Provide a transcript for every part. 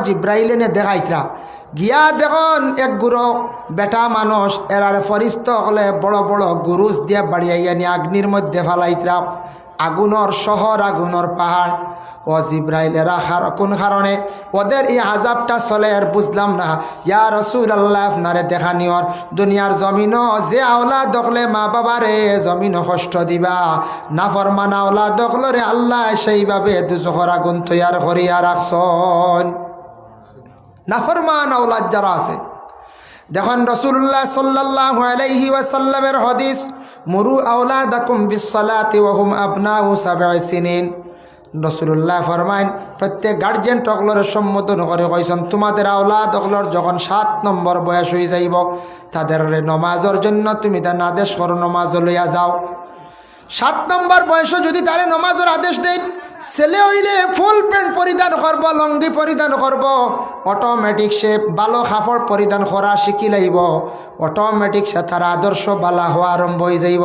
জিব্রাইল এনে দেখাইতরা গিয়া দেখুন এক গুরু বেটা মানুষ এরার ফরিস্ত হলে বড় বড় গুরুজ দিয়ে বাড়িয়াইয়া নিয়ে অগ্নির মধ্যে ফালাইতরা আগুনর শহর আগুনর পাহাড়। ও জিব্রাইল এরা কোন কারণে ওদের এই আযাবটা চলে আর বুঝলাম না। ইয়া রাসূলুল্লাহ আপনারে দেখানিওর দুনিয়ার জমিনও যে আওলাদ দখলে মা বাবারে জমিনও কষ্ট দিবা, নাফরমান আওলাদ দখলরে আল্লাহ সেইভাবে দুজখর আগুন তৈয়ার করিয়া রাখছন। নাফরমান আওলাদ যারা আছে দেখুন রাসূলুল্লাহ সাল্লাল্লাহু আলাইহি ওয়াসাল্লামের হাদিস, মুরু আওলাদাকুম বিসসালাতি ওয়া হুম আবনাউ সাবঈ সিনিন। রাসূলুল্লাহ ফরমাইন প্রত্যেক গার্জিয়ান টকলরের সম্বোধন করে কইছেন তোমাদের আওলাদ অকলর যখন 7 নম্বর বয়স হয়ে যাইব তাদের নমাজের জন্য তুমি তার আদেশ করো, নমাজ লইয়া যাও। 7 নম্বর বয়সে যদি তারে নমাজের আদেশ দেয়, ছেলে হইলে ফুল প্যান্ট পরিধান করব, লঙ্গি পরিধান করব, অটোমেটিক সে ভালো কাপড় পরিধান করা শিখি লাইব, অটোমেটিক সে তার আদর্শ বালা হওয়া আরম্ভ হয়ে যাইব।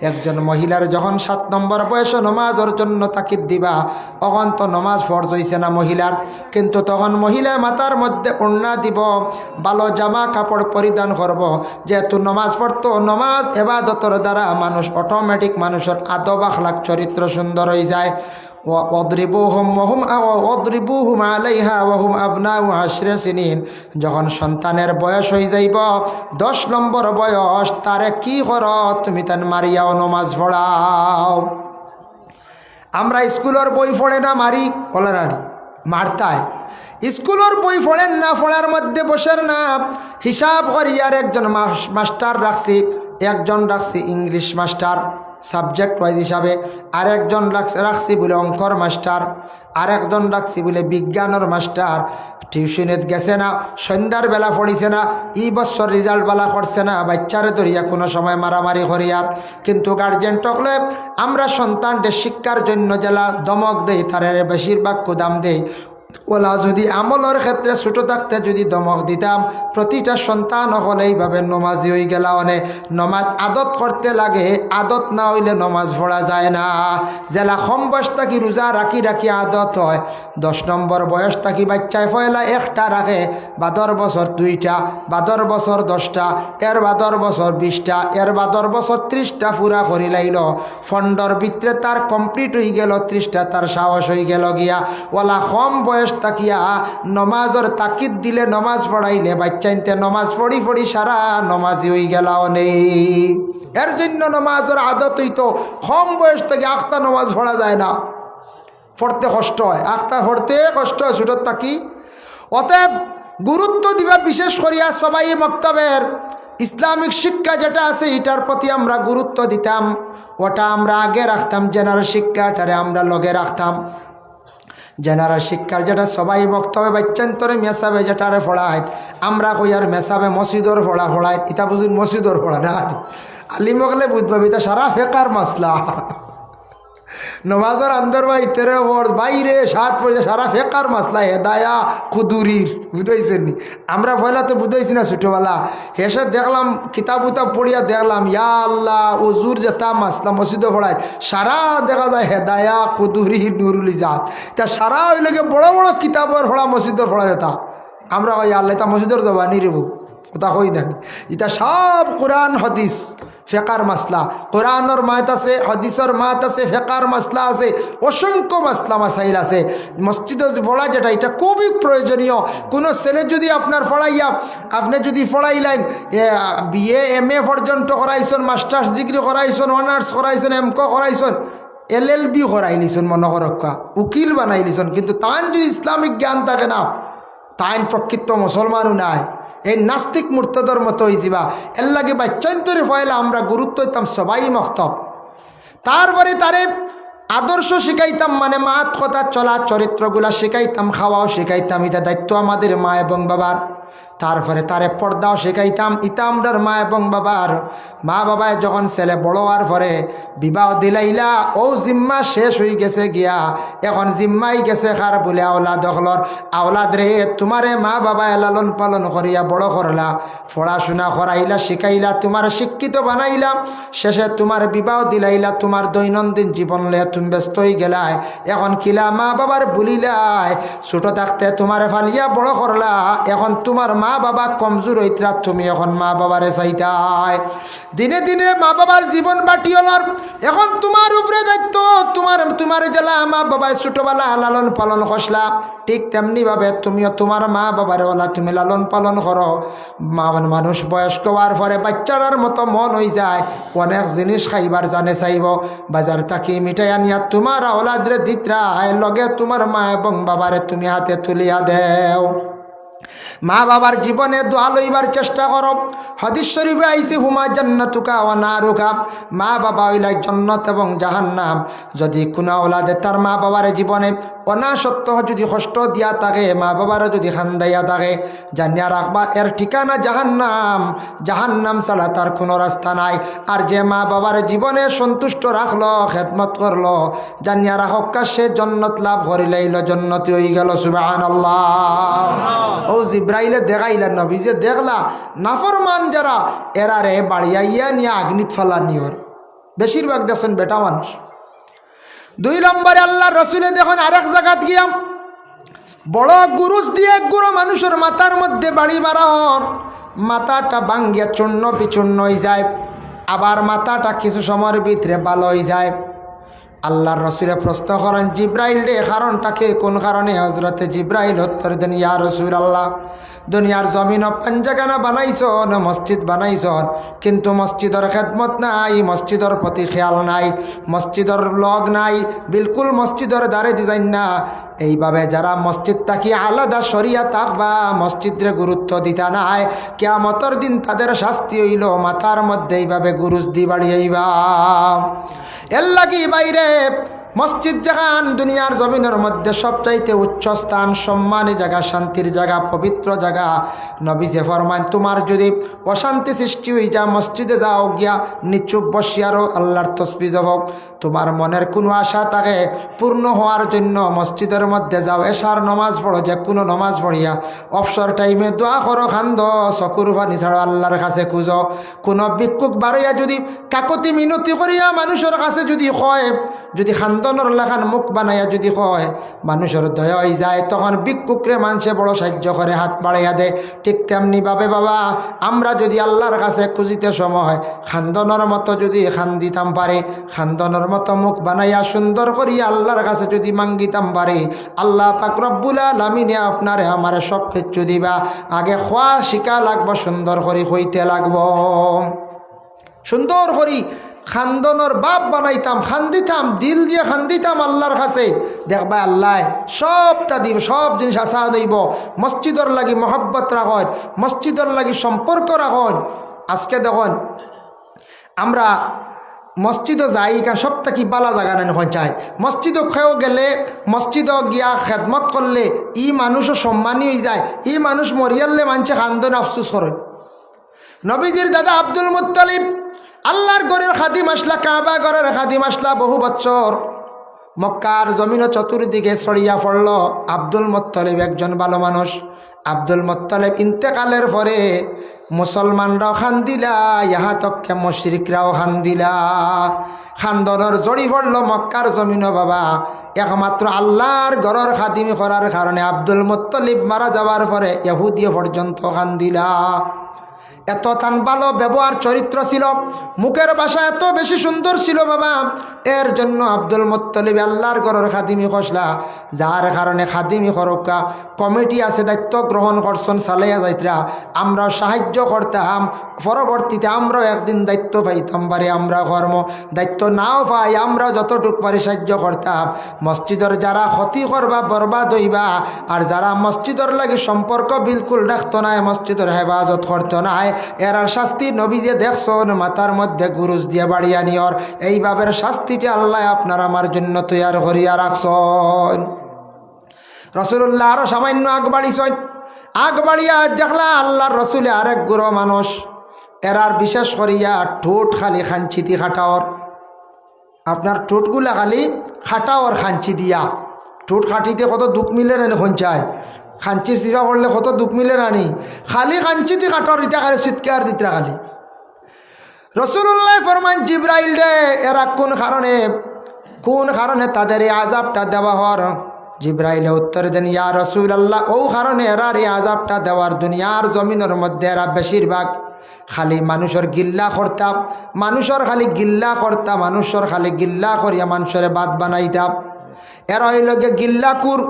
একজন মহিলার যখন 7 নম্বর বয়সে নমাজের জন্য তাকিদ দিবা, তখন তো নমাজ ফরজ হইছে না মহিলার, কিন্তু তখন মহিলা মাথার মধ্যে ওড়না দিব, ভালো জামা কাপড় পরিধান করব। যেহেতু নমাজ পড়তো, নমাজ এবাদতর দ্বারা মানুষ অটোমেটিক মানুষের আদব আখলাক চরিত্র সুন্দর হয়ে যায়। ওয়াদরিবুহুম আলাইহা ওয়া হুম আবনাউ 10 সিনিন। যখন সন্তানের বয়স হয়ে যাইব 10 নম্বর বয়স, তারে কি করো তুমি তান মারিয়াও নমাজ পড়াও। আমরা স্কুলের বই পড়ে না মারি অলরাডি মারতায়, স্কুলের বই পড়েন না, পড়ার মধ্যে বসেন না, হিসাব করিয়ার একজন মাস্টার রাখছি, একজন রাখছি ইংলিশ মাস্টার সাবজেক্ট ওয়াইজ হিসাবে, আরেকজন রাখছি বলে অঙ্কর মাস্টার, আরেকজন রাখছি বলে বিজ্ঞানের মাস্টার। টিউশনের গেছে না, সন্ধ্যার বেলা পড়িছে না, এই বছর রেজাল্ট বালা করছে না, বাচ্চারে ধরিয়া কোনো সময় মারামারি করিয়ার। কিন্তু গার্জেন টকলে আমরা সন্তানদের শিক্ষার জন্য জেলা দমক দেই, তার বেশিরভাগ কুদাম দেই। ওলা যদি আমলের ক্ষেত্রে ছোটো থাকতে যদি দমক দিতাম, প্রতিটা সন্তান হলে এইভাবে নমাজি হয়ে গেলা। অনেক নমাজ আদত করতে লাগে, আদত না হইলে নমাজ পড়া যায় না। জেলা কম বয়স থাকি রোজা রাখি রাখি আদত হয়, 10 নম্বর বয়স থাকি বাচ্চায় পয়লা 1টা রাখে, 12 বছর 2টা, 12 বছর 10টা, এর 12 বছর 20টা, এর 12 বছর 30টা পুরা করি লাইল। ফন্ডর ভিতরে তার কমপ্লিট হয়ে গেল 30টা, তার সাহস হয়ে গেল গিয়া। ওলা কম বয়স তাকিয়া নমাজের তাকিদ দিলে, নমাজ পড়াইলে বাচ্চাইতে নমাজ পড়ি পড়ি সারা নমাজি হয়ে গেলাও নেই। এর জন্য নমাজের আদত হইতো কম বয়স থেকে আখতা নমাজ পড়া যায় না, পড়তে কষ্ট হয়, আখতা পড়তে কষ্ট হয় ছোটোর তাকি। অতএব গুরুত্ব দিবা বিশেষ করিয়া সবাই মক্তবের ইসলামিক শিক্ষা যেটা আছে এটার প্রতি আমরা গুরুত্ব দিতাম, ওটা আমরা আগে রাখতাম। জেনারেল শিক্ষাটারে আমরা লগে রাখতাম। জেনারেল শিক্ষার যেটা সবাই বক্তব্য বাচ্চান্তরে মেসাবে যেটারে পড়ায়, আমরা কই আর মেসাবে মসজিদর পড়ায়, এটা বুঝুন মসজিদর পড়া না, আলিমকলে বুঝবাবি তা সারা ফেকার মাসলা নমাজের আন্দর বা ইতেরে বাইরে 7 পড়ে সারা ফেকার মাসলা হেদায়া কুদুরির বুঝাইছেন নি। আমরা পয়লা তো বুঝাইছি না ছোটোবেলা, হেসে দেখলাম কিতাব উতাব পড়িয়া দেখলাম ইয়া আল্লাহ উজুর যেটা মাসলা মসজিদে পড়ায় সারা দেখা যায় হেদায়া কুদুরি নুরুল ইজাত, তা সারা ওই লাগে বড় বড় কিতাবের পড়া মসজিদের পড়া যেতা। আমরা কই আল্লাহ তা মসজিদের জবানি রেবু ওটা হই না, এটা সব কোরআন হাদিস ফেকার মাসলা। কোরআনের মাত আছে, হাদিসের মাত আছে, ফেকার মাসলা আছে, অসংখ্য মাসলা মাসাইল আছে। মসজিদে পড়া যেটা এটা খুবই প্রয়োজনীয়। কোনো ছেলে যদি আপনার পড়াইয়া আপনি যদি পড়াইলেন BA MA পর্যন্ত করাইছেন, মাস্টার্স ডিগ্রি করাইছেন, অনার্স করাইছেন, MCO করাইছেন, LLB করাই নিছেন, মনে রক্ষা উকিল বানাই নিছেন, কিন্তু তান যদি ইসলামিক জ্ঞান থাকে না, তাইন প্রকৃত মুসলমানও নাই, এই নাস্তিক মুর্তদর মতো হয়ে যাবা। এর লাগে বাচ্চান্তরে পয়লা আমরা গুরুত্ব দিতাম সবাই মক্তব। তারপরে তারে আদর্শ শিখাইতাম, মানে মাত কথা চলা চরিত্রগুলা শিখাইতাম, খাওয়াও শিখাইতাম। এটা দায়িত্ব আমাদের মা এবং বাবার। তারপরে তারে পর্দাও শেখাইতাম। ইতা আমরার মা এবং বাবার মা বাবায় যখন ছেলে বড় হওয়ার পরে বিবাহ দিলাইলা, ও জিম্মা শেষ হয়ে গেছে গিয়া, এখন জিম্মাই গেছে খার বলে আওলাদ হলর। আওলাদ রে তোমারে মা বাবায় লালন পালন করিয়া বড় করলা, পড়াশোনা করাইলা, শিখাইলা, তোমার শিক্ষিত বানাইলা, শেষে তোমার বিবাহ দিলাইলা, তোমার দৈনন্দিন জীবন লইয়া তুমি ব্যস্ত হয়ে গেলাই। এখন কিলা মা বাবার বলিলাই, ছোট থাকতে তোমার ফালিয়া বড় করলা, এখন তোমার মা বাবা কমজোর হইতরা, তুমি এখন মা বাবারে চাইতাই। দিনে দিনে মা বাবার জীবন বাটি হলার, এখন তোমার উপরে দায়িত্ব। তোমার জেলা মা বাবায় ছোটবেলা লালন পালন করলা, ঠিক তেমনি ভাবে তুমিও তোমার মা বাবার ওলা তুমি লালন পালন করো। মানুষ বয়স্ক হওয়ার পরে বাচ্চার মতো মন হয়ে যায়, অনেক জিনিস খাইবার জানে চাইব, বাজার থাকি মিঠাই আনিয়া তোমার আওলাদরে দিতরা, লগে তোমার মা এবং বাবারে তুমি হাতে তুলিয়া দেও। মা বাবার জীবনে দোয়া লইবার চেষ্টা করো। হাদিস শরীফে আইছে হুমা জান্নাতুকা ওয়া নারুকা, মা বাবা হইলা জান্নাত এবং জাহান্নাম। যদি কোনো আওলাদে তার মা বাবার জীবনে অনাসত্য যদি কষ্ট দিয়া থাকে, মা বাবারও যদি খান্দাইয়া থাকে, জানিয়া রাখবা এর ঠিকানা জাহান্নাম। জাহান্নাম ছাড়া তার কোনো রাস্তা নাই। আর যে মা বাবার জীবনে সন্তুষ্ট রাখলো, খেদমত করলো, জানিয়া রাখক সে জন্নত লাভ করিলাইল, জন্নতি হয়ে গেল। সুবহানাল্লাহ। ও জিব্রাইলে দেখাইলা, নবীজে দেখলা নাফরমান যারা এরারে বাড়িয়াইয়া নিয়ে আগ্নিত ফালা নিয়র, বেশিরভাগ দেখছেন বেটা মানুষ। 2 নম্বরে আল্লাহ রসুলে দেখুন আরেক জায়গাত গিয়া বড় গুরুজ দিয়ে গুরু মানুষের মাথার মধ্যে বাড়ি মারা হন, মাথাটা ভাঙ্গিয়া চূর্ণ বিচূর্ণ হয়ে যায়, আবার মাথাটা কিছু সময়ের ভিতরে ভালো হয়ে যায়। আল্লাহর রসুলে প্রশ্ন করেন জিব্রাইল রে, কারণটাকে কোন কারণে? হজরতে জিব্রাইল উত্তর দেন, ইয়া রাসূলুল্লাহ, দুনিয়ার জমিন পাঞ্জাখানা বানাইছন, মসজিদ বানাইছন, কিন্তু মসজিদের খেদমত নাই, মসজিদের প্রতি খেয়াল নাই, মসজিদের লগ নাই, বিলকুল মসজিদের দ্বারে ডিজাইন না। এইভাবে যারা মসজিদ থাকি আলাদা সরিয়া থাকবা, মসজিদরে গুরুত্ব দিতা নাই, কিয়ামতের দিন তাদের শাস্তি হইল মাথার মধ্যে এইভাবে গুরুজ দি বাড়িয়াইবা। এর লাগি বাইরে মসজিদ জাগান দুনিয়ার জমিনের মধ্যে সবচাইতে উচ্চ স্থান, সম্মানী জায়গা, শান্তির জায়গা, পবিত্র জায়গা। নবীজি ফরমান তোমার যদি অশান্তি সৃষ্টি হয়ে যা, মসজিদে যাও, গিয়া নিচুপ বসিয়ারও আল্লাহর তসবিহ হোক, তোমার মনের কোনো আশা থাকে পূর্ণ হওয়ার জন্য মসজিদের মধ্যে যাও, এশার নমাজ পড়ো, যে কোনো নমাজ পড়িয়া অবসর টাইমে দোয়া করো, খান্দ, চকুর পানি ছাড়ো, আল্লাহর কাছে খুঁজো। কোনো ভিক্ষুক বাড়িয়া যদি কাকতি মিনতি করিয়া মানুষের কাছে যদি কয়, যদি খান্দনের লেখান মুখ বানাইয়া যদি কয়, মানুষের দয়া হয়ে যায়, তখন ভিক্ষুকরে মানুষে বড় সাহায্য করে, হাত বাড়াইয়া দেয়। ঠিক তেমনিভাবে বাবা আমরা যদি আল্লাহর কাছে খুঁজিতে সময় খান্দনের মতো যদি খান্দিতাম পারে, খান্দনের মতো মুখ বানাইয়া সুন্দর করিয়া আল্লাহর কাছে যদি মাঙ্গিতাম পারে, আল্লাহ পাক রব্বুল আলামিনে আপনারে আমারে সব কিছু দিবা। আগে খোয়া শিকা লাগবো, সুন্দর করি হইতে লাগবো, সুন্দর করি খান্দনের বাপ বানাইতাম, খান্দিতাম, দিল দিয়ে খান্দিতাম আল্লাহর কাছে, দেখবা আল্লাহ সবটা দিব, সব জিনিস আশা দিব। মসজিদর লাগি মহব্বত রাখুন, মসজিদর লাগি সম্পর্ক রাখুন। আজকে দেখুন আমরা মসজিদও যাই, কারণ সবটা কি বালা জায়গা নেন চাই, মসজিদও খেয়েও গেলে, মসজিদও গিয়া খেদমত করলে ই মানুষও সম্মানী হয়ে যায়। ই মানুষ মরিয়ালে মানছে খান্দন আফসুস করেন। নবীজির দাদা আব্দুল মুত্তালিব আল্লাহর ঘরের খাদিম আসলা, কাবা ঘরের খাদিম আসলা, বহু বছর মক্কার জমিন চতুর্দিকে ছড়িয়া পড়ল। আব্দুল মুত্তালিব একজন ভালো মানুষ। আব্দুল মুত্তালিব ইন্তেকালের পরে মুসলমানরাও খান্দিলা, ইহা তককে মুশরিকরাও খান্দিলা, খান্দনের জড়ি পড়ল মক্কার জমিন। বাবা একমাত্র আল্লাহর ঘরের খাদিমি করার কারণে আব্দুল মুত্তালিব মারা যাওয়ার পরে ইহুদিও পর্যন্ত খান্দিলা। এত তান ভালো ব্যবহার চরিত্র ছিল, মুখের ভাষা এত বেশি সুন্দর ছিল বাবা, এর জন্য আব্দুল মুত্তালিব আল্লাহর ঘরের খাদিমি খসলা, যার কারণে খাদিমি খরকা কমিটি আছে, দায়িত্ব গ্রহণ করছেন, চালাইয়া যাইতরা, আমরাও সাহায্য করতাম। পরবর্তীতে আমরাও একদিন দায়িত্ব পাইতাম পারে, আমরা কর্ম দায়িত্ব নাও পাই, আমরা যতটুক পারি সাহায্য করতাম। মসজিদের যারা ক্ষতি করবা, বরবাদ হইবা, আর যারা মসজিদের লাগে সম্পর্ক বিলকুল রাখতো না, মসজিদের হেফাজত করতো না, এরার শাস্তি নবী যে দেখছেন মাথার মধ্যে গুরুজ দিয়ে বাড়িয়া নিয়র, এইভাবে শাস্তিটি আল্লাহ আপনার আমার জন্য তৈয়ার করিয়া রাখছেন। রাসূলুল্লাহ আরো সামান্য আগ বাড়িছেন, আগ বাড়িয়া দেখলা আল্লাহর রসুলে আরেক গুরু মানুষ এরার বিশেষ করিয়া ঠোঁট খালি খাঞ্চিতি খাটাওর, আপনার ঠোঁটগুলা খালি খাটাওর খাঞ্চি দিয়া। ঠোঁট খাটিতে কত দুঃখ মিলে রানি খঞ্চায়, খাঞ্চি চিপা করলে কত দুঃখ মিলে রানি, খালি খাঞ্চিতি খাটাওর ইটা খালি চিৎকার দিতরা খালি। রসুল্লাহ ফরমান জিব্রাইল রে এরা কোন কারণে তাদের এই আযাবটা দেওয়া হর? জিব্রাইলে উত্তর দেন, ইয়া রাসূলুল্লাহ, ও কারণে এরার এই আযাবটা দেওয়ার দুনিয়ার জমিনের মধ্যে এরা বেশিরভাগ খালি মানুষের গিল্লা করতাম, মানুষের খালি গিল্লা করতাম, মানুষের খালি গিল্লা করিয়া মানুষের বাদ বানাইতাম। এরা হইল গিল্লাকুর,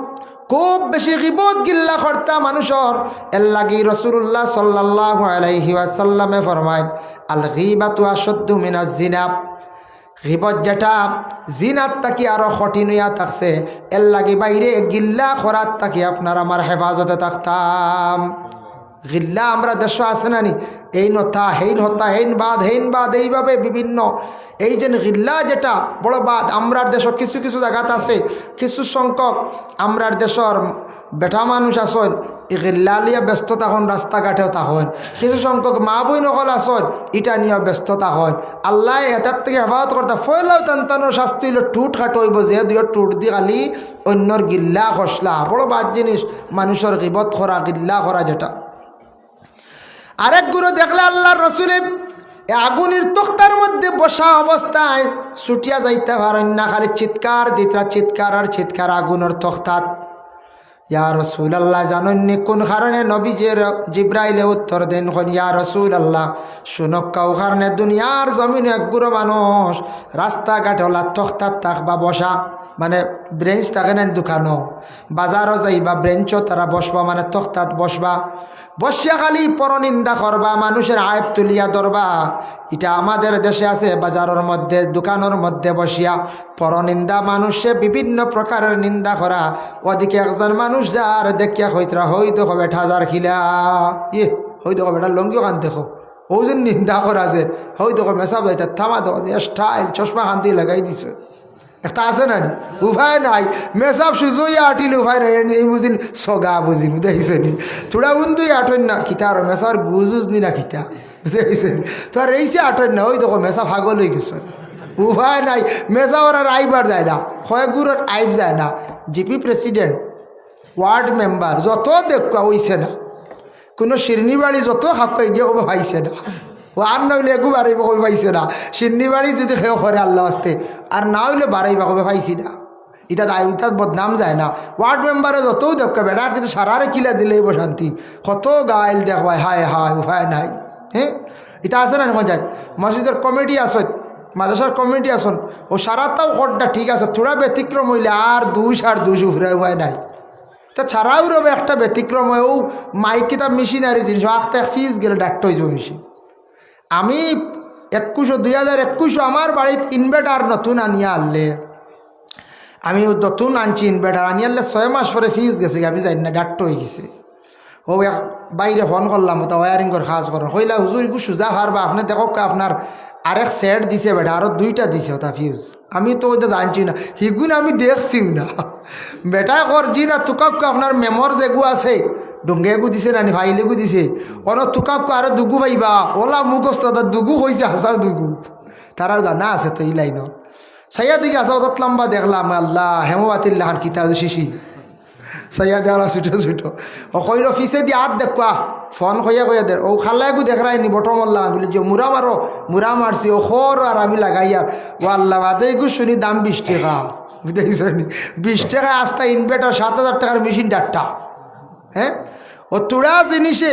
খুব বেশি গিবত গিল্লা করতা মানুষের। এর লাগি রাসূলুল্লাহ সাল্লাল্লাহু আলাইহি ওয়াসাল্লামে ফরমায়, আল গীবাতু আশাদ্দু মিনাজ জিনা। গিবত যেটা জিনাত তাকি আরো কঠিন হইয়া থাকছে, এর লাগি বাইরে গিল্লা করার তাকি আপনার আমার হেফাজতে থাকতাম। গিল্লা আমরা দেশ আছে না নি, এই নথা হেইন হত্যা হেইন বাদ এইভাবে বিভিন্ন এই যে গিল্লা যেটা বড় বাদ আমরার দেশ কিছু কিছু জায়গাত আছে, কিছু সংখ্যক আমরার দেশের বেটা মানুষ আসন এই গিল্লা লিয়া ব্যস্ততা হন, রাস্তাঘাটেও তাহন। কিছু সংখ্যক মা বই নকল আসন, এটা নিয়ে ব্যস্ততা হয়। আল্লাহ এটার থেকে হেফাজত করতে ফয়লাও টানটানোর শাস্তি হইল টুট খাটো হইব, যে দুই টুট দি খালি অন্যর গিল্লা খসলা, বড় বাদ জিনিস মানুষের গিবত করা, গিল্লা করা যেটা। আরেক গুরু দেখলে আল্লাহর রসুলে আগুনের তক্তার মধ্যে বসা অবস্থায় ছুটিয়া যাইতে পারেন না, খালি চিৎকার দিতরা, চিৎকার আর চিৎকার আগুনের তক্তাত। ইয়া রাসূলুল্লাহ, জানেননি কোন কারণে? নবীজির জিব্রাইলে উত্তর দেন, ইয়া রাসূলুল্লাহ, শুনক কাউ কারণে দুনিয়ার জমিনে এক গুরু মানুষ রাস্তাঘাটে হলা তক্তাত থাকবা বসা, মানে ব্রেঞ্চ থাকে না দোকানও, বাজারও যাইবা ব্রেঞ্চও তারা বসবা, মানে তক্তাত বসবা, বসিয়া খালি পরনিন্দা করবা, মানুষের আয়ব তুলিয়া ধরবা। এটা আমাদের দেশে আছে, বাজারের মধ্যে দোকানের মধ্যে বসিয়া পরনিন্দা, মানুষে বিভিন্ন প্রকারের নিন্দা করা। ওদিকে একজন মানুষ যার দেখিয়া হইতরা হই দেখো বেটা হাজার খিলা, হই দেখো বেটা লঙ্গি খান দেখো, ও যে নিন্দা করা যে হই দেখো মেসা বাইতে থামা দেখো যে স্টাইল চশমা খান দিয়ে লাগাই দিছে, একটা আছে না উভয় নাই, মেসাব সুজইয়া আটিল উভয় নাই, এই বুঝিন সগা বুঝিন বুঝাইছে নি, থোড়া উন্দুই আটন না কিতা আর মেসার গুজুজ নি না কিতা বুঝাইছে নি, তো আর এইসে আটন না, ওই দেখো মেসা ভাগল হয়ে গেছে, উভয় নাই। মেসা ওরা আইবার যায় না, কয়েকগুলোর আইব যায় না, জিপি প্রেসিডেন্ট, ওয়ার্ড মেম্বার যত দেখা হইছে না, কোনো শিরনি বাড়ি যত খাপকাই গিয়ে কবে পাইছে না, ও আর না হইলে একু বাড়াইব কবে পাইছে না, শিরনি বাড়ি যদি খেয়ে করে আল্লাহ আসতে, আর না হইলে বাড়াইবা কবে পাইছি না, ইটা ইটার বদনাম যায় না। ওয়ার্ড মেম্বারে যতও দেখা বেড়া, কিন্তু সারারে কিলা দিলেই শান্তি, কত গাইল দেখবাই, হায় হায় উপায় নাই। হ্যাঁ, এটা আছে না এখন যায় মসজিদের কমিটি আসন, মাদ্রাসার কমিটি আসন, ও সারাটাও খরটা ঠিক আছে, থোড়া ব্যতিক্রম হইলে আর দুই উফরে উপায় নাই। তা ছাড়াও রবে একটা ব্যতিক্রম হয়, ও মাইক কিতাব মেশিনারি জিনিস আখতে ফিজ গেলে ডাক্ত হয়েছে মেশিন। আমি 2021 আমার বাড়িতে ইনভার্টার নতুন আনিয়া আনলে, আমি নতুন আনছি ইনভার্টার আনিয়ে আনলে 6 মাস পরে ফিউজ গেছে, আমি জানি না ডাক্ত হয়ে গেছে। ও এক বাইরে ফোন করলাম, ওটা ওয়ারিংয়ের কাজ করেন, কইলা হুজুর একটু সোজা হারবা, আপনি দেখো আপনার আরেক সেট দিছে বেটা, আরও 2টা দিছে ওটা ফিউজ, আমি তো ওইটা জানছি না, হিগুন আমি দেখছিও না বেটা করছি না। তুকাক্কু আপনার মেমর যেগু আছে ডুঙ্গেগু দিছে নানি ভাইলেগু দিছে, ওরা তুকাক্কু আরো দুগু পাইবা, ওলা মুখস্থ দুগু হয়েছে, হাসাও দুগু, তারা জানা আছে তো এই লাইন। সাইয়া দিকে আসা অত লম্বা দেখলাম, আল্লাহ হেমবাতিল্লাহান কিতা শিশি সাইয়া দেওয়া ছুটো ছুটো, ও কইর ফিসে দিয়ে হাত দেখুয়া ফোন কইয়া দে, ও খাল্লাগু দেখরাইনি বটম আল্লাহ বলে যে মুরা মারো, মুরা মারছি ও খর, আর আমি লাগাইয়া ও আল্লাহ বাদে গু শুনি দাম 20 টাকা, বুঝতেছি 20 টাকা আস্তা ইনভার্টার 7000 টাকার মেশিন ডাক্তা। হ্যাঁ, ও তোড়া জিনিসে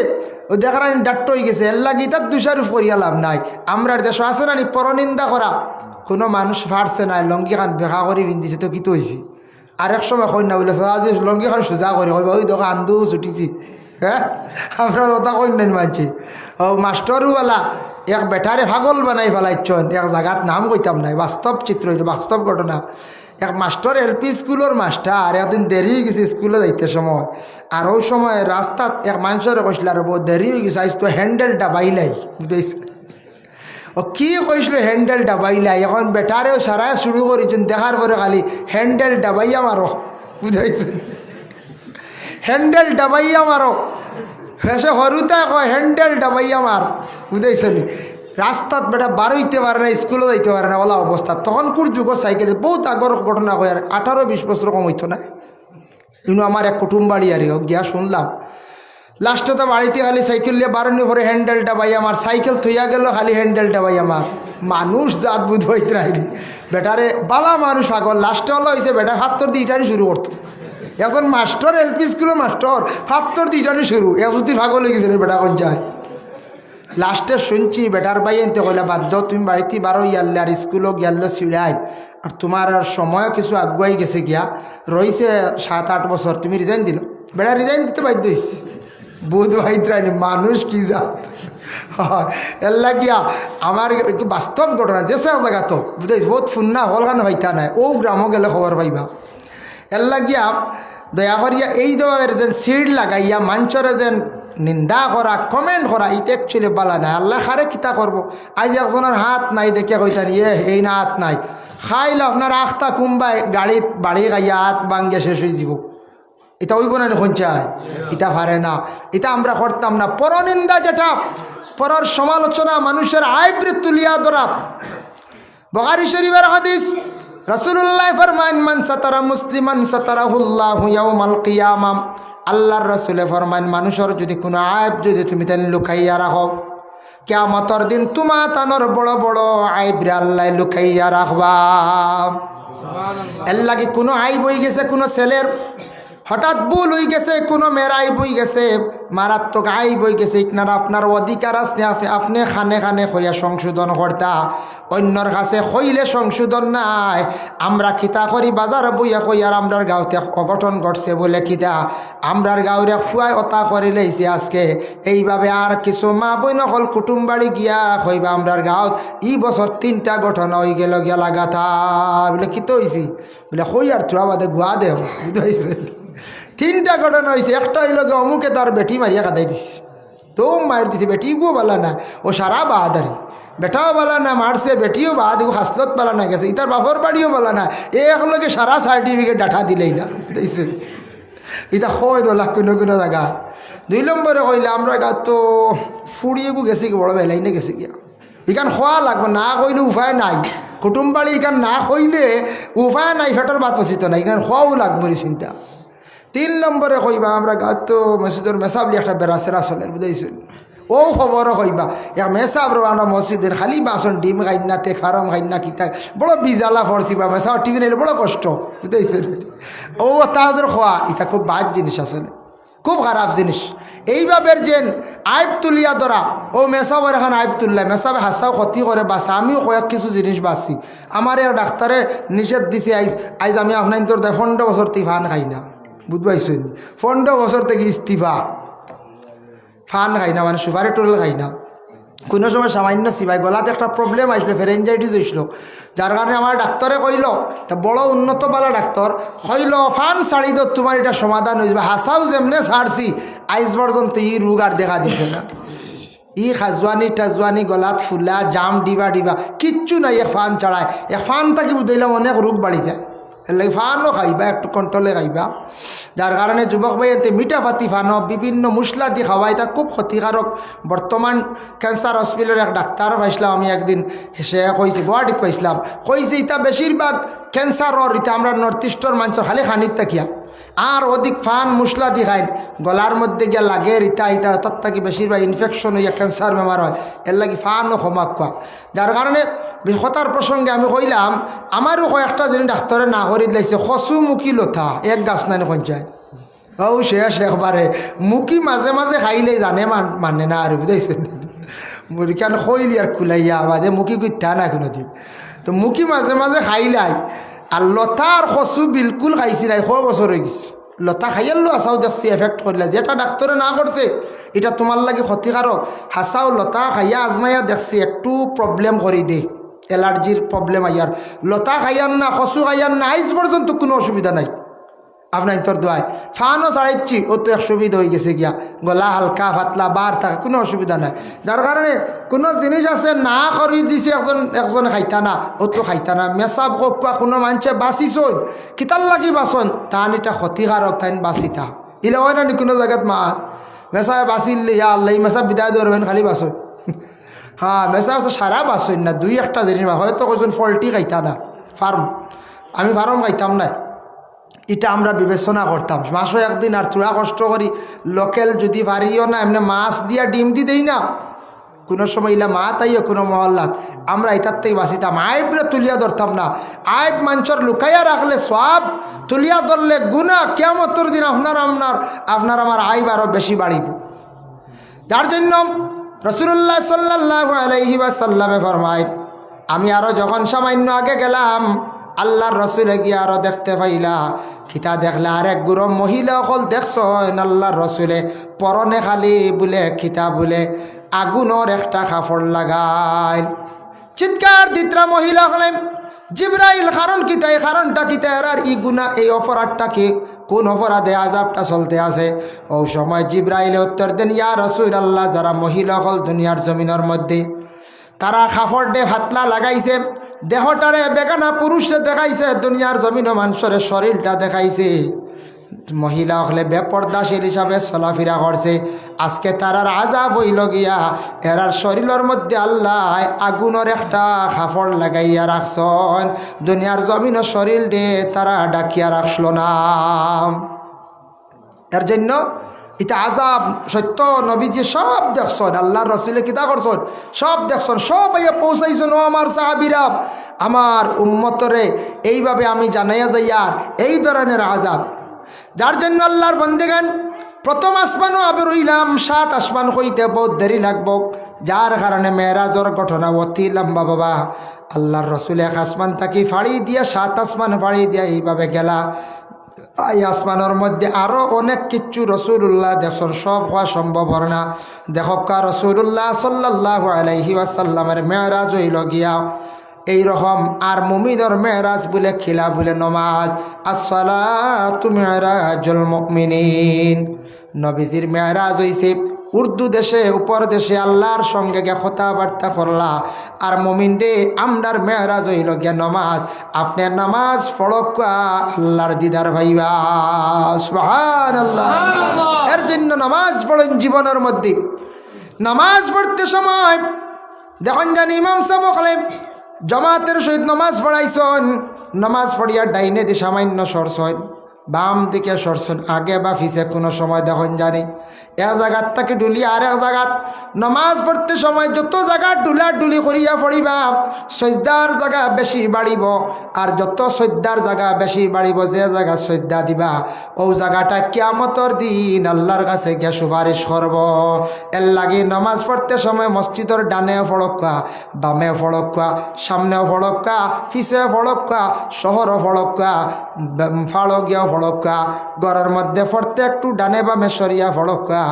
ও দেখার ডাক্ত হয়ে গেছে, এর লাগি তার দুষার ফরিয়া লাভ নাই। আমরা দেশ আছে না পরনিন্দা করা, কোনো মানুষ ফাটছে না, লঙ্গি খান বেখা করে পিন্ধিছে তো কিতো হয়েছি। আরেক সময় কই না বলে আজি লঙ্গি খান সোজা করে কইবা ওই দোকান আন্দু ছুটিছি। হ্যাঁ, আমরা ওটা কই নেন মানছি। ও মাস্টরওয়ালা এক বেটারে পাগল বানাই ফেলাইছন, এক জায়গাত নাম কইতাম নাই, বাস্তব চিত্র, এটা বাস্তব ঘটনা। এক মাস্টার এলপি স্কুলের মাস্টার একদিন দেরি হয়ে গেছে স্কুলে যাইতে সময়, আর ওই সময় রাস্তাত এক মানুষের কইছিল আর দেরি হয়ে গেছে, আজ তো হ্যান্ডেলটা বাইলাই, বুঝতেছি ও কি কইছিল হ্যান্ডেলটা বাইলাই। এখন বেটারেও সারাই শুরু করেছেন, দেখার পরে খালি হ্যান্ডেল ডাবাইয়া মারো, বুঝাইছেন হ্যান্ডেল ডাবাইয়া মারো। ফেসে হরুতা কয় হ্যান্ডেল ডাবাই আমার বুঝাইছে নি রাস্তাত বেটা বার হইতে পারে না স্কুলে যাইতে পারে না ওলা অবস্থা তখন কোর যুগ সাইকেলে বহুত আগর ঘটনা কয় আর 18-20 বছর কম হইতো না কিন্তু আমার এক কুটুম বাড়ি আর গিয়া শুনলাম লাস্টে তো বাড়িতে খালি সাইকেল নিয়ে বারণি পরে হ্যান্ডেলটা ভাই আমার সাইকেল থইয়া গেল খালি হ্যান্ডেলটা ভাই আমার মানুষ জাত বুধ হইতে রাইনি বেটারে বালা মানুষ আগর লাস্টে হলো হয়েছে বেটা ফাত্তর দিটারই শুরু করতো এখন মাস্টার এলপি স্কুলের মাস্টার ফাত্তর দিটারই শুরু এত ভাগল হয়ে গেছে বেটা কোন যায় লাস্টে শুনছি বেটার ভাই এনতে কইলা বাধ্য তুমি বাড়িতে বারো ইয়াল্লে আর স্কুলও গিয়াল্লো ছিড়াই আর তোমার আর সময়ও কিছু আগুয়াই গেছে গিয়া রয়েছে 7-8 বছর তুমি রিজাইন দিল বেটা রিজাইন দিতে বাধ্য হয়েছি বুধ হইত্রানি মানুষ কি জাত এল্লা গিয়া আমার একটু বাস্তব ঘটনা যে সব জায়গা তো বুঝাইছ বহুত ফুন্না হলখান হইতা নাই ও গ্রামও গেলে খবর পাইবা এল্লা গিয়া দয়া করিয়া এই দয়ের যেন সিট লাগাইয়া মঞ্চরে যেন নিন্দা করা কমেন্ট করা এটা অ্যাকচুয়ালি বালা নাই আল্লাহ খারে কিতা করবো আজ একজনের হাত নাই দেখিয়া কইতানি এই না হাত নাই খাইলে আপনার আখতা কুম্বাই গাড়িত বাড়ি গাইয়া হাত ভাঙ্গিয়া শেষ হয়ে যাব এটা ওইব না এখন চায় এটা পারে না এটা আমরা করতাম না পরনিন্দা যেটা পরর সমালোচনা মানুষের আইব্রে তুলিয়া ধরা বুখারী শরীফের হাদিস রাসূলুল্লাহ ফরমান মান সাতারা মুসলিমান সাতারাহুল্লাহু ইয়াউমাল কিয়ামা আল্লাহর রাসূলে ফরমান মানুষের যদি কোনো আইব যদি তুমি তেন লুকাইয়া রাখো কিয়ামতের দিন তোমা তানোর বড় বড় আইবরে আল্লাহ লুকাইয়া রাখবা সুবহানাল্লাহ আল্লাহ কি কোনো আইব হই গেছে কোনো ছেলের হঠাৎ ভুল হয়ে গেছে কোনো মেয়েরাই বই গেছে মারাত্মক আই বই গেছে ইকনার আপনার অধিকার আছে আপনি খানে খানে হইয়া সংশোধন করতা অন্যর কাছে হইলে সংশোধন নাই আমরা কিতা করি বাজার বইয়া কইয়ার আমরার গাঁওতে অঘটন ঘটছে বলে কিতা আমরার গাঁওরে ফুয়াই অতা করে লইছে আজকে এইভাবে আর কিছু মা বই নকল কুটুম বাড়ি গিয়া কইবা আমরার গাঁৱত ই বছর 3টা ঘটনা হয়ে গেল গিয়া লাগাতার বলে কিতো হয়েছি বলে কই আর তোরা বাদে গুয়া দে বুঝতে 3টা ঘটনা হয়েছে একটা হইল অমুকে তার বেটি মারিয়া কাদাই দিছে তো মার দিছে বেটি গো বালা না ও সারা বাহাদারি বেটাও বালা না মারছে বেটিও বাহাদ হাসলত বালা না গেছে ইতার বাপর বাড়িও বালা না একলগে সারা সার্টিফিকেট ডাটা দিলেই না দিছে ইতা হয় লাখ কোনো কোনো জায়গা 2 নম্বরে কইলে আমরা গা তো ফুড়িয়ে গো গেছি বড় বেলাইনে গেছে গিয়া ইখান খোয়া লাগবে না কইলে উপায় নাই কুটুম বাড়ি ইখান না কইলে উপায় নাই ফেটার বাত পচিত নাই ইখান খোয়াও লাগবে চিন্তা 3 নম্বরে কইবা আমরা গাঁত তো মসজিদের মেসাবলি একটা বেড়াছেরা চলের বুঝাইছেন ও খবরও কইবা এক মেসাব রানা মসজিদের খালি বাসন ডিম খাই না তে খারম খাই না কিতা বড় বিজালা ফরছি বা মেসাব টিভি নিলে বড় কষ্ট বুঝাইছেন ও তাদের খোয়া এটা খুব বাদ জিনিস আসলে খুব খারাপ জিনিস এইভাবে যেন আইব তুলিয়া ধরা ও মেসাবের এখন আইব তুললাই মেসাবে হাসাও ক্ষতি করে বাসা আমিও কয়েক কিছু জিনিস বাঁচি আমার এক ডাক্তারে নিষেধ দিছে আইজ আমি আপনার তোর 15 বছর তুই ফান খাই না বুঝবাইছেন 15 বছর থেকে ইস্তিফা ফান খাই না মানে সুপারি টোল খাই না কোনো সময় সামান্য সিবাই গলাতে একটা প্রবলেম আসলো ফেরেঞ্জাইটিস হয়েছিল যার কারণে আমার ডাক্তারে কইল তা বড় উন্নত বালা ডাক্তার কইল ফান ছাড়ি দো তোমার এটা সমাধান হয়ে যাবে হাসাও যেমনে ছাড়ছি আইজ পর্যন্ত ই রোগ আর দেখা দিছে না ই খাজওয়ানি টাজওয়ানি গলাত ফুলা জাম ডিবা ডিবা কিচ্ছু নাই এক ফান ছাড়ায় এক ফান থাকি বুঝলাম অনেক রোগ বাড়ি যায় এর ফানও খাইবা একটু কন্ট্রোলে খাইবা যার কারণে যুবক ভাই এতে মিঠা পাতি ফানো বিভিন্ন মশলা দিয়ে খাওয়া এটা খুব ক্ষতিকারক বর্তমান ক্যান্সার হসপিটালের এক ডাক্তার পাইছিলাম আমি একদিন সে কইছি গুয়াহাটিত পাইছিলাম কইছে ইটা বেশিরভাগ ক্যান্সারর ইটা আমরা নর্থ ইস্টর মানুষের খালি খানিত থাকিয়া আর অধিক ফান মশলা দিয়ে খাইন গলার মধ্যে গিয়া লাগে ইটা ইটা তার থাকি বেশিরভাগ ইনফেকশন হইয়া ক্যান্সার বেমার হয় এর লাগি ফানও ক্ষমা কোয়া যার কারণে কথার প্রসঙ্গে আমি কইলাম আমারও কয়েকটা জিনিস ডাক্তারে না করি দিলাইছে খসু মুখী লতা এক গাছ নাই পঞ্চায়েত ও শেষ একবারে মুখী মাঝে মাঝে খাইলে জানে মানে না আর বুঝাইছেন কেন খইলি আর খুলাইয়া বাদে মুখী গুঠা না কোনোদিন তো মুখী মাঝে মাঝে খাইলাই আর লতা আর খসু বিলকুল খাইছি নাই 100 বছর হয়ে গেছে লতা খাইয়াল্লো আসাও দেখছি এফেক্ট করিলা যেটা ডাক্তারে না করছে এটা তোমার লাগে ক্ষতিকারক হাসাও লতা খাইয়া আজমাইয়া দেখছি একটু প্রবলেম করি দে অ্যালার্জির প্রবলেম আইয়ার লতা খাইয়ান না খসু খাইয়ান না আইজ পর্যন্ত কোনো অসুবিধা নাই আপনার তোর দোয়ায় ফানও ছাড়াইছি ও তো এক সুবিধা হয়ে গেছে গিয়া গলা হালকা পাতলা বার থাকে কোনো অসুবিধা নাই যার কারণে কোনো জিনিস আছে না করি দিছে একজনে খাইতা না ও তো খাইতা না মেসাব কোকা কোনো মানুষে বাঁচিছন কিতার লাগি বাঁচন তাহান এটা ক্ষতিকারক তাইন বাঁচিতা ইলে হয় না কোনো জায়গাত মা মেসায় বাঁচিলে ইয়া আল্লাহ এই মেসা বিদায় ধরবেন খালি বাসই হ্যাঁ মেসা সারা বাসই না দুই একটা জিনিস হয়তো কইছেন ফল্টি খাইতা না ফার্ম আমি ফার্ম খাইতাম না এটা আমরা বিবেচনা করতাম মাসও একদিন আর তোরা কষ্ট করি লোকেল যদি পারিও না এমনি মাছ দিয়া ডিম দি দেই না কোনো সময় ইলা মা তাইও কোনো মহল্লাত আমরা এটার থেকে বাঁচিতাম আইবরে তুলিয়া ধরতাম না আইব মানুষের লুকাইয়া রাখলে সব তুলিয়া ধরলে গুণা কিয়ামতের দিন আপনার আমার আইব আরও বেশি বাড়িব যার জন্য রাসূলুল্লাহ সাল্লাল্লাহু আলাইহি ওয়াসাল্লামে ফরমায় আমি আরও যখন সামান্য আগে গেলাম আল্লাহর রসুলে গিয়ে আরও দেখতে পাইলা খিতা দেখলা আরেক গুরম মহিলা অকল দেখছ আল্লাহর রসুলে পরনে খালি বলে খিতা বলে আগুনের একটা কাপড় লাগাই চিৎকার দিত্রা মহিলা হলেন জিব্রাইল কারণ কিতা এই কারণটা কিতা আর ই গুণা এই অপরাধটা কি কোন অপরাধে আযাবটা চলতে আছে ও সময় জিব্রাইলে উত্তর দেন ইয়া রাসূলুল্লাহ যারা মহিলা হল দুনিয়ার জমিনের মধ্যে তারা কাপড় দে হাতলা লাগাইছে দেহটারে বেগানা পুরুষে দেখাইছে দুনিয়ার জমিন মানুষের শরীরটা দেখাইছে মহিলা হলে বেপর্দাশীল হিসাবে চলাফেরা করছে আজকে তারার আযাব হইল গিয়া এরার শরীরের মধ্যে আল্লাহ আগুনের একটা কাপড় লাগাইয়া রাখছন দুনিয়ার জমিন শরীর দে তারা ডাকিয়া রাখল না এর জন্য এটা আযাব সত্য নবীজি সব দেখছেন আল্লাহর রাসূলে কিতা করছেন সব দেখছেন সব আইয়া পৌঁছাইছেন ও আমার সাহাবীরা আমার উম্মতরে এইভাবে আমি জানাইয়া যাই আর এই ধরনের আযাব যার জন্য আল্লাহর বন্দেগান প্রথম আসমানও আবে রইলাম 7 আসমান হইতে বহুত দেরি লাগব যার কারণে মেরাজের ঘটনা অতি লম্বা বাবা আল্লাহর রাসূল এক আসমান তাকি ফাড়ি দিয়া 7 আসমান ফাড়ি দিয়া এইভাবে গেলা এই আসমানের মধ্যে আরও অনেক কিছু রাসূলুল্লাহ দেখছেন সব হওয়া সম্ভব হয় না দেখকা রাসূলুল্লাহ সাল্লাল্লাহু আলাইহি ওয়াসাল্লামের মেরাজ হইল গিয়া এইরকম আর মুমিনের মেরাজ বলে খিলা বলে নমাজ আসসালাতু মিরাজুল মুমিনিন নবীজির মেরাজ হইছে উর্দু দেশে উপর দেশে আল্লাহর সঙ্গে গে কথাবার্তা করলা আর মুমিন রে আমরার মেরাজ হইল গিয়া নমাজ আপনার নামাজ পড়কা আল্লাহর দিদার ভাইবা সুবহানাল্লাহ এর জন্য নামাজ পড়েন জীবনের মধ্যে নামাজ পড়তে সময় দেখুন জানি ইমাম সাহেব বলেন জমাতের সহিত নামাজ পড়াইছন নামাজ পড়িয়া ডাইনে দিয়ে সামান্য সরছন বাম দিকে সরছন আগে বা পিছে কোনো সময় দেখুন জানি এক জায়গার থেকে ডুলিয়া আর এক জায়গাত নামাজ পড়তে সময় যত জায়গা ডুলা ডুলি করিয়া পড়িবা সজদার জায়গা বেশি বাড়িব আর যত সজদার জায়গা বেশি বাড়িব যে জায়গা সজদা দিবা ও জায়গাটা কিয়ামতের দিন আল্লাহর কাছে গিয়ে সুপারিশ করব এর লাগি নামাজ পড়তে সময় মসজিদের ডানে ফড়কা বামে ফড়কা সামনেও ফড়কা পিছে ফড়কা শহরও ফড়কা ফাড়ো গিয়েও ফড়কা ঘরের মধ্যে পড়তে একটু ডানে বামে সরিয়া ফড়কা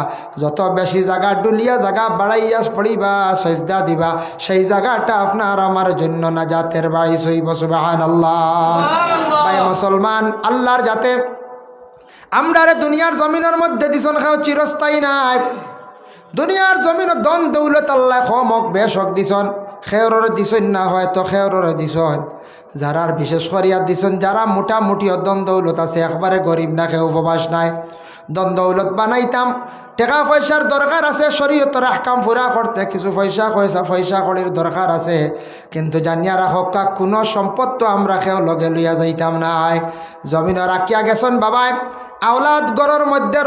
যত বেশি জায়গা ডুলিয়া জায়গা বাড়াইয়া পড়িবা সজদা দিবা সেই জায়গাটা আপনার আমার জন্য নাজাতের বাড়ি হইব সুবহানাল্লাহ ভাই মুসলমান আল্লাহর যাতে আমরা দুনিয়ার জমিনের মধ্যে দিছন খাও চিরস্থায়ী নাই দুনিয়ার জমিন দন দৌলত আল্লাহ খমক বেশক দিছন খেয়রের দিছন না হয়তো খেয়রের দিছন যারার বিশেষ করিয়া দিছন যারা মোটামুটি দন দৌলত আছে একবারে গরিব না খেয়ে উপবাস নাই দন দৌলত বানাইতাম টাকা পয়সার দরকার আছে শরীয়তের আহকাম পুরা করতে কিছু পয়সা করির দরকার আছে কিন্তু জানিয়া রাখক কোনো সম্পদ তো আমরা কেউ লগে লইয়া যাইতাম নাই জমিন রাখিয়া গেছন বাবাই আওলাদ গড়ের মধ্যে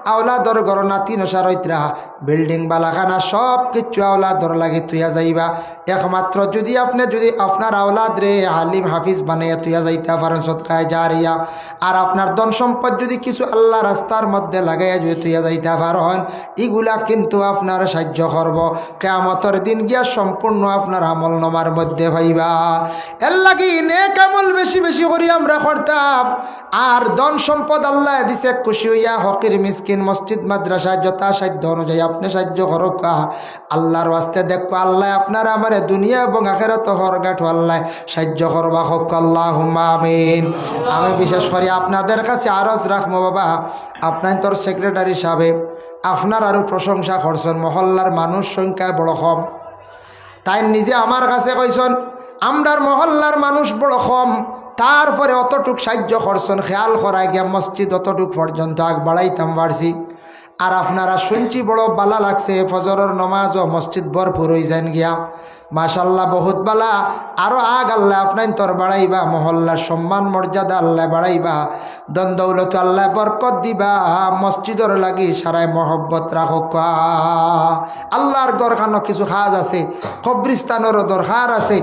আওলাদর গড় নাতি নসারৈত্রা বিল্ডিং বালাখানা সব কিছু আওলাদর লাগি তুইয়া যাইবা একমাত্র যদি আপনার আওলাদ রে আলিম হাফিজ বানাইয়া তুইয়া যাইতে পারেন সদকায় জারিয়া আর আপনার ধন সম্পদ যদি কিছু আল্লাহ রাস্তার মধ্যে লাগাইয়া যদি তুইয়া যাইতে পারেন এগুলা কিন্তু আপনার সাহায্য করব কিয়ামতের দিন গিয়া সম্পূর্ণ আপনার আমল নামার মধ্যে পাইবা এর লাগি নেক আমল বেশি বেশি করি আমরা করতাম আর ধন সম্পদ আল্লাহ দিছে খুশি হইয়া হকির মিসকিন মসজিদ মাদ্রাসা যথা সাধ্য অনুযায়ী আপনি সাহায্য করক আল্লাহর ওয়াস্তে দেখো আল্লাহ আপনার আমার দুনিয়া এবং আখিরাত হরগাট আল্লাহ সাহায্য করবা হক আল্লাহুম্মা আমিন আমি বিশেষ করে আপনাদের কাছে আরজ রাখবো বাবা আপনার তোর সেক্রেটারি সাহেব আপনার আরও প্রশংসা করছেন মহল্লার মানুষ সংখ্যায় বড় কম তাই নিজে আমার কাছে কইছেন আমরার মহল্লার মানুষ বড় কম তারপরে অতটুক সাহায্য করছেন খেয়াল করায় গিয়া মসজিদ অতটুক পর্যন্ত আগ বাড়াইতাম পারছি আর আপনারা শুনছি বড় বালা লাগছে ফজরের নমাজ ও মসজিদ ভরপুর হয়ে যান গিয়া মাশাল্লাহ বহুত বালা আরো আগ আল্লাহ আপনার তোর বাড়াইবা মহল্লার সম্মান মর্যাদা আল্লাহ বাড়াইবা দন দৌলত আল্লাহ বরকত দিবা মসজিদর লাগি সারাই মহব্বত রাখক আল্লাহর গরখানো কিছু কাজ আছে কবরিস্তানেরও দরকার আছে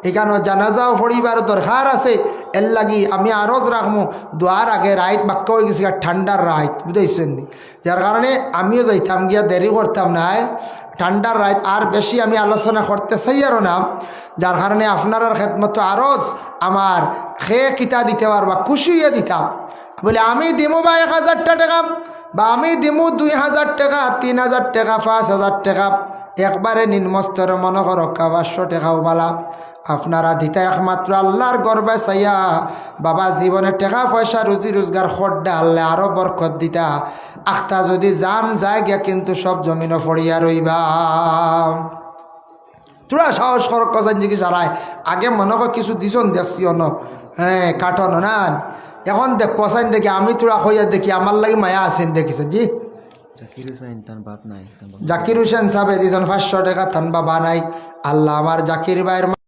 এখানে জানাজাও পড়িবার দরকার আছে এর লাগি আমি আরজ রাখবো দোয়ার আগে রাইত বাক্য হয়ে গেছি ঠান্ডার রাইত বুঝাইছেন নি যার কারণে আমিও যাইতাম গিয়া দেরি করতাম না ঠান্ডার রাত আর বেশি আমি আলোচনা করতে চাই আরও না যার কারণে আপনার খেদমত আরজ আমার খেয়ে কিতা দিতে পারবা খুশি হয়ে দিতাম বলে আমি দিমু বা 1000 টাকা বা আমি দিমু 2000 টাকা 3000 টাকা 5000 টাকা একবারে নিম্নস্তর মনে করো 500 টাকাও বালা আপনারা দিতা একমাত্র আল্লাহর গর্বে চাইয়া বাবা জীবনে টাকা পয়সা রুজি রোজগার খড্ডা আল্লাহ আরো বরকত দিতা আখতা যদি জান যায় গিয়া কিন্তু সব জমিনও পড়িয়া রইবা তোরা সাহস কর কজন জিগি সারায় আগে মনে কর কিছু দিছন দেখছি অন হ্যাঁ কাঠন না এখন দেখ কসাইন দেখি আমি তোরা হইয়া দেখি আমার লাগি মায়া আছেন দেখিছে জি জাকির হুসেন সাহেব দিয়েছেন 500 টাকা তান বাবা নাই আল্লাহ আমার জাকির ভাইয়ের